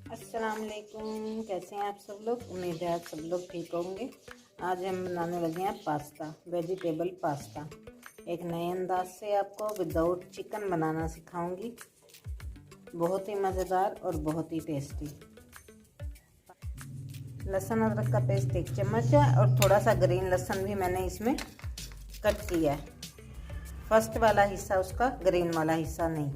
अस्सलाम वालेकुम। कैसे हैं आप सब लोग? उम्मीद है आप सब लोग ठीक होंगे। आज हम बनाने लगे हैं पास्ता, वेजिटेबल पास्ता। एक नए अंदाज से आपको विदाउट चिकन बनाना सिखाऊंगी। बहुत ही मज़ेदार और बहुत ही टेस्टी। लहसुन अदरक का पेस्ट 1 चम्मच है और थोड़ा सा ग्रीन लहसुन भी मैंने इसमें कट किया है। फर्स्ट वाला हिस्सा उसका, ग्रीन वाला हिस्सा नहीं।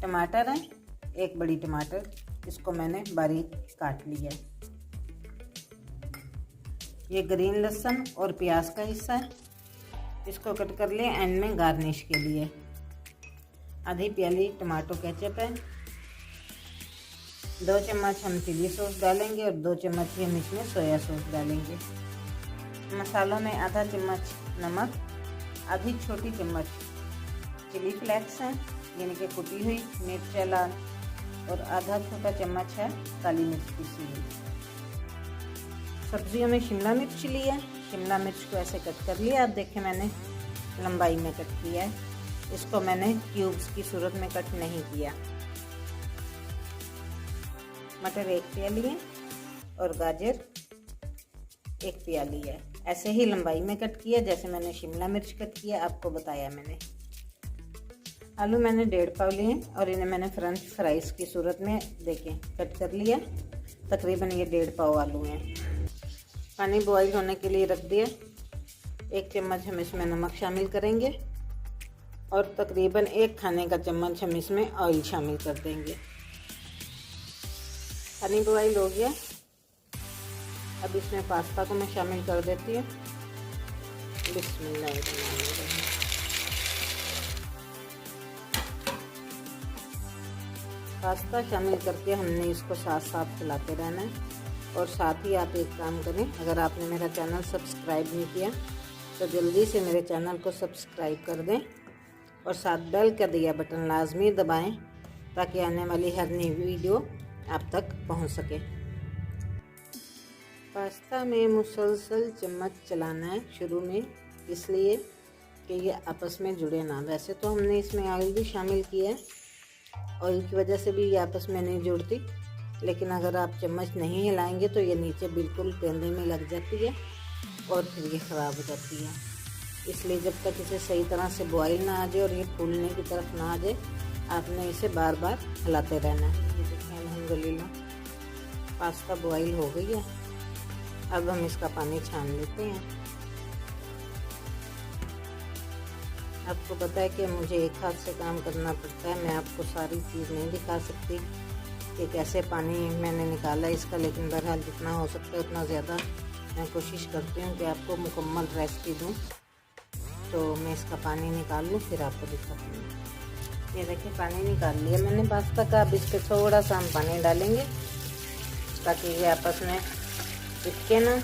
टमाटर है, 1 बड़ी टमाटर, इसको मैंने बारीक काट लिया है। ये ग्रीन लहसुन और प्याज का हिस्सा है, इसको कट कर लिया एंड में गार्निश के लिए। आधी प्याली टमाटो केचप है, 2 चम्मच हम चिली सॉस डालेंगे और 2 चम्मच ही हम इसमें सोया सॉस डालेंगे। मसालों में आधा चम्मच नमक, आधी छोटी चम्मच चिली फ्लेक्स है यानी कि कुटी हुई मिर्च लाल, और आधा छोटा चम्मच है काली मिर्च पीसी हुई। सब्जियों में शिमला मिर्च ली है, शिमला मिर्च को ऐसे कट कर लिया। आप देखें मैंने लंबाई में कट किया है, इसको मैंने क्यूब्स की सूरत में कट नहीं किया। मटर 1 प्याली है और गाजर 1 प्याली है, ऐसे ही लंबाई में कट किया जैसे मैंने शिमला मिर्च कट किया आपको बताया मैंने। आलू मैंने 1.5 पाव लिए हैं और इन्हें मैंने फ्रेंच फ्राइज़ की सूरत में देखें कट कर लिया। तकरीबन ये 1.5 पाव आलू हैं। पानी बॉईल होने के लिए रख दिया। 1 चम्मच हम इसमें नमक शामिल करेंगे और तकरीबन 1 खाने का चम्मच हम इसमें ऑयल शामिल कर देंगे। पानी बॉईल हो गया, अब इसमें पास्ता को मैं शामिल कर देती हूँ। बिस्मिल्लाह। पास्ता शामिल करके हमने इसको साथ साथ खिलाते रहना है। और साथ ही आप एक काम करें, अगर आपने मेरा चैनल सब्सक्राइब नहीं किया तो जल्दी से मेरे चैनल को सब्सक्राइब कर दें और साथ बेल का दिया बटन लाजमी दबाएं ताकि आने वाली हर नई वीडियो आप तक पहुंच सके। पास्ता में मुसलसल चम्मच चलाना है शुरू में, इसलिए कि ये आपस में जुड़े ना। वैसे तो हमने इसमें ऑयल भी शामिल किया है, ऑयल की वजह से भी ये आपस में नहीं जुड़ती, लेकिन अगर आप चम्मच नहीं हिलाएंगे तो ये नीचे बिल्कुल पेंदे में लग जाती है और फिर ये ख़राब हो जाती है। इसलिए जब तक इसे सही तरह से बॉईल ना आ जाए और ये फूलने की तरफ ना आ जाए, आपने इसे बार बार हिलाते रहना है। ये देखिए अल्हम्दुलिल्लाह पास्ता बॉईल हो गई है। अब हम इसका पानी छान लेते हैं। आपको पता है कि मुझे एक हाथ से काम करना पड़ता है, मैं आपको सारी चीज़ नहीं दिखा सकती कि कैसे पानी मैंने निकाला इसका, लेकिन बहरहाल जितना हो सकता है उतना ज़्यादा मैं कोशिश करती हूँ कि आपको मुकम्मल रेसिपी दूँ। तो मैं इसका पानी निकाल लूँ फिर आपको दिखाती हूँ। ये देखिए पानी निकाल लिया मैंने पास्ता का। अब इस पर थोड़ा सा हम पानी डालेंगे ताकि ये आपस में चिपके ना।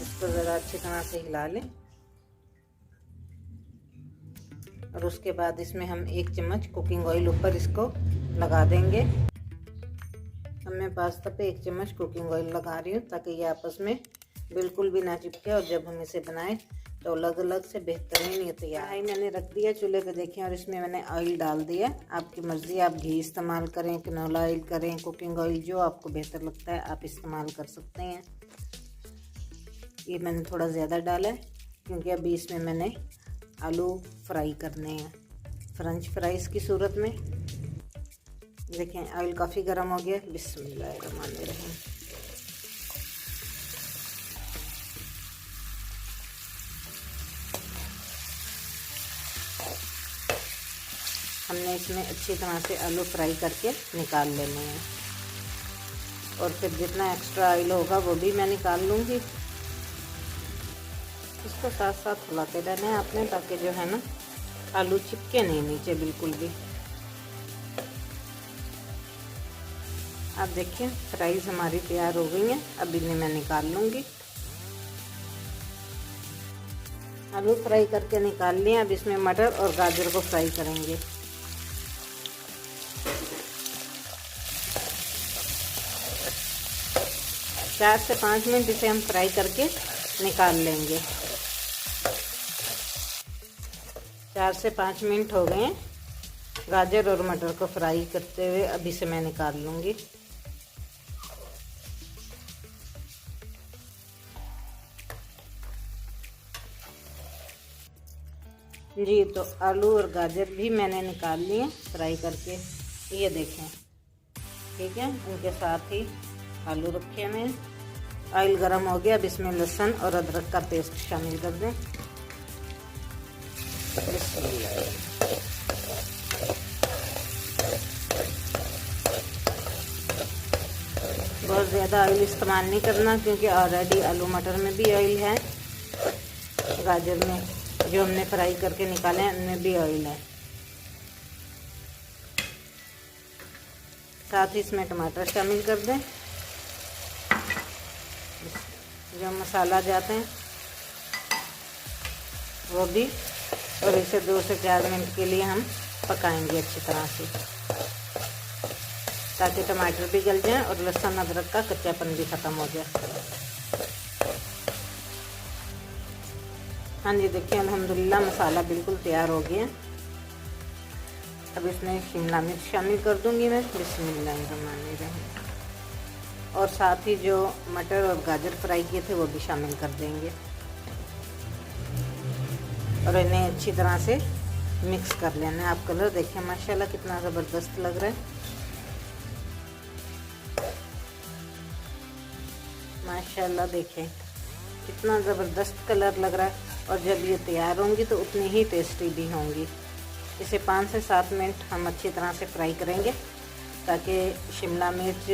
इसको ज़रा अच्छी तरह से हिला लें और उसके बाद इसमें हम 1 चम्मच कुकिंग ऑयल ऊपर इसको लगा देंगे। अब मैं पास्ता पे 1 चम्मच कुकिंग ऑयल लगा रही हूँ ताकि ये आपस में बिल्कुल भी ना चिपके और जब हम इसे बनाएं तो अलग अलग से बेहतरीन ये तैयार। कढ़ाई मैंने रख दिया चूल्हे पे, देखें, और इसमें मैंने ऑयल डाल दिया। आपकी मर्ज़ी, आप घी इस्तेमाल करें, कैनोला ऑयल करें, कुकिंग ऑयल, जो आपको बेहतर लगता है आप इस्तेमाल कर सकते हैं। ये मैंने थोड़ा ज़्यादा डाला है क्योंकि अभी इसमें मैंने आलू फ्राई करने हैं फ्रेंच फ्राइज़ की सूरत में। देखें ऑयल काफ़ी गर्म हो गया। बिस्मिल्लाहिर्रहमानिर्रहीम। हमने इसमें अच्छी तरह से आलू फ्राई करके निकाल लेने हैं और फिर जितना एक्स्ट्रा ऑयल होगा वो भी मैं निकाल लूँगी। इसको साथ साथ हिलाते रहना है आपने ताकि जो है ना आलू चिपके नहीं नीचे बिल्कुल भी। आप देखिए फ्राइज़ हमारी तैयार हो गई हैं। अब इन्हें मैं निकाल लूँगी। आलू फ्राई करके निकाल लिए। अब इसमें मटर और गाजर को फ्राई करेंगे। 4 से 5 मिनट इसे हम फ्राई करके निकाल लेंगे। 4 से 5 मिनट हो गए गाजर और मटर को फ्राई करते हुए। अभी से मैं निकाल लूँगी। जी, तो आलू और गाजर भी मैंने निकाल लिए फ्राई करके, ये देखें। ठीक है, उनके साथ ही आलू रखे हैं। ऑयल गरम हो गया। अब इसमें लहसुन और अदरक का पेस्ट शामिल कर दें। बहुत ज़्यादा ऑयल इस्तेमाल नहीं करना, क्योंकि ऑलरेडी आलू मटर में भी ऑयल है, गाजर में जो हमने फ्राई करके निकाले हैं उनमें भी ऑयल है। साथ ही इसमें टमाटर शामिल कर दें, जो मसाला जाते हैं वो भी, और इसे 2 से 4 मिनट के लिए हम पकाएंगे अच्छी तरह से, ताकि टमाटर भी गल जाएं और लहसुन अदरक का कच्चापन भी ख़त्म हो जाए। हाँ जी, देखिए अल्हम्दुलिल्लाह मसाला बिल्कुल तैयार हो गया। अब इसमें शिमला मिर्च शामिल कर दूंगी मैं। बिस्मिल्लाहिर्रहमानिर्रहीम। और साथ ही जो मटर और गाजर फ्राई किए थे वो भी शामिल कर देंगे और इन्हें अच्छी तरह से मिक्स कर लेना है। आप कलर देखिए माशाल्लाह कितना ज़बरदस्त लग रहा है। माशाल्लाह देखें कितना ज़बरदस्त कलर लग रहा है। और जब ये तैयार होंगी तो उतनी ही टेस्टी भी होंगी। इसे 5 से 7 मिनट हम अच्छी तरह से फ्राई करेंगे, ताकि शिमला मिर्च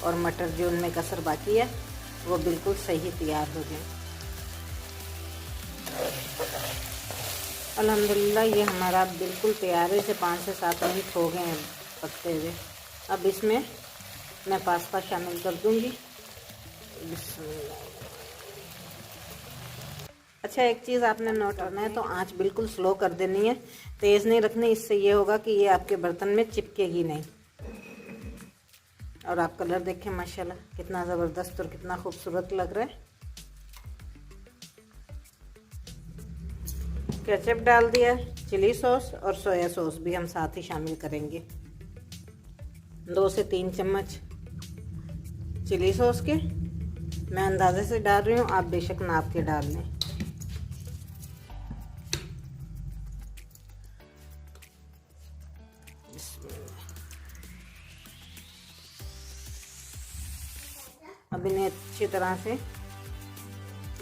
और मटर जो उनमें कसर बाकी है वो बिल्कुल सही तैयार हो जाए। अल्हम्दुलिल्लाह ये हमारा बिल्कुल तैयार है। इसे 5 से 7 मिनट हो गए हैं पकते हुए। अब इसमें मैं पास्ता शामिल कर दूंगी। अच्छा, एक चीज़ आपने नोट करना है, तो आंच बिल्कुल स्लो कर देनी है, तेज़ नहीं रखनी। इससे ये होगा कि ये आपके बर्तन में चिपकेगी नहीं। और आप कलर देखें माशाल्लाह कितना ज़बरदस्त और कितना खूबसूरत लग रहा है। केचप डाल दिया, चिली सॉस और सोया सॉस भी हम साथ ही शामिल करेंगे। 2 से 3 चम्मच चिली सॉस के मैं अंदाजे से डाल रही हूँ, आप बेशक नाप के डाल लें। अब इन्हें अच्छी तरह से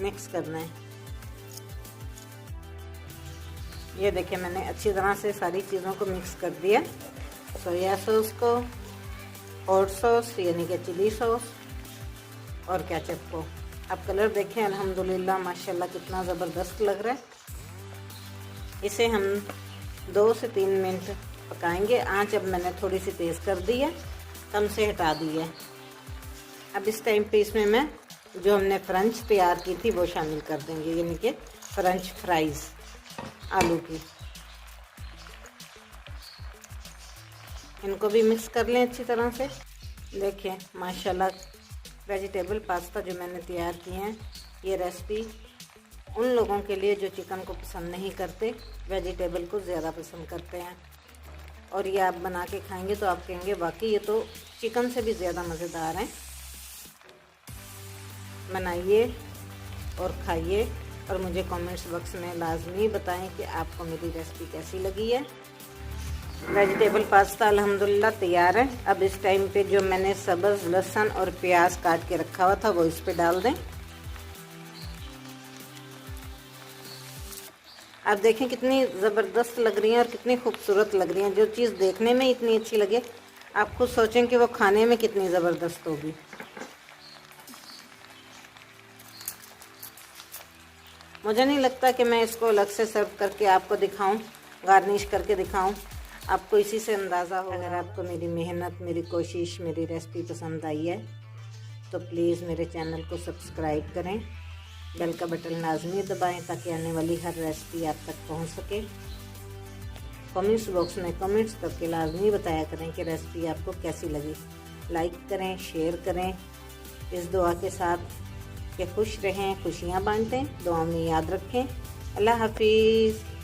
मिक्स करना है। ये देखिए मैंने अच्छी तरह से सारी चीज़ों को मिक्स कर दिया। सोया सॉस को, हॉट सॉस यानी कि चिली सॉस और केचप को। आप कलर देखें अल्हम्दुलिल्लाह माशाल्लाह कितना ज़बरदस्त लग रहा है। इसे हम 2 से 3 मिनट पकाएंगे। आंच अब मैंने थोड़ी सी तेज़ कर दी है, कम से हटा दी है। अब इस टाइम पे इसमें मैं जो हमने फ्रेंच तैयार की थी वो शामिल कर देंगे, यानी कि फ्रेंच फ्राइज़ आलू की। इनको भी मिक्स कर लें अच्छी तरह से। देखिए माशाल्लाह वेजिटेबल पास्ता जो मैंने तैयार किए हैं, ये रेसिपी उन लोगों के लिए जो चिकन को पसंद नहीं करते, वेजिटेबल को ज़्यादा पसंद करते हैं। और ये आप बना के खाएंगे तो आप कहेंगे वाकई ये तो चिकन से भी ज़्यादा मज़ेदार हैं। बनाइए और खाइए और मुझे कमेंट्स बॉक्स में लाजमी बताएं कि आपको मेरी रेसिपी कैसी लगी है। वेजिटेबल पास्ता अल्हम्दुलिल्लाह तैयार है। अब इस टाइम पे जो मैंने सब्ज़ लहसुन और प्याज काट के रखा हुआ था वो इस पे डाल दें। आप देखें कितनी ज़बरदस्त लग रही हैं और कितनी खूबसूरत लग रही हैं। जो चीज़ देखने में इतनी अच्छी लगे, आप खुद सोचें कि वो खाने में कितनी ज़बरदस्त होगी। मुझे नहीं लगता कि मैं इसको अलग से सर्व करके आपको दिखाऊं, गार्निश करके दिखाऊं। आपको इसी से अंदाज़ा हो। अगर आपको मेरी मेहनत, मेरी कोशिश, मेरी रेसिपी पसंद आई है तो प्लीज़ मेरे चैनल को सब्सक्राइब करें, बेल का बटन लाजमी दबाएं ताकि आने वाली हर रेसिपी आप तक पहुंच सके। कमेंट्स बॉक्स में कमेंट्स करके लाजमी बताया करें कि रेसिपी आपको कैसी लगी। लाइक करें, शेयर करें, इस दुआ के साथ कि खुश रहें, खुशियाँ बांटें। दुआ में याद रखें। अल्लाह हाफिज़।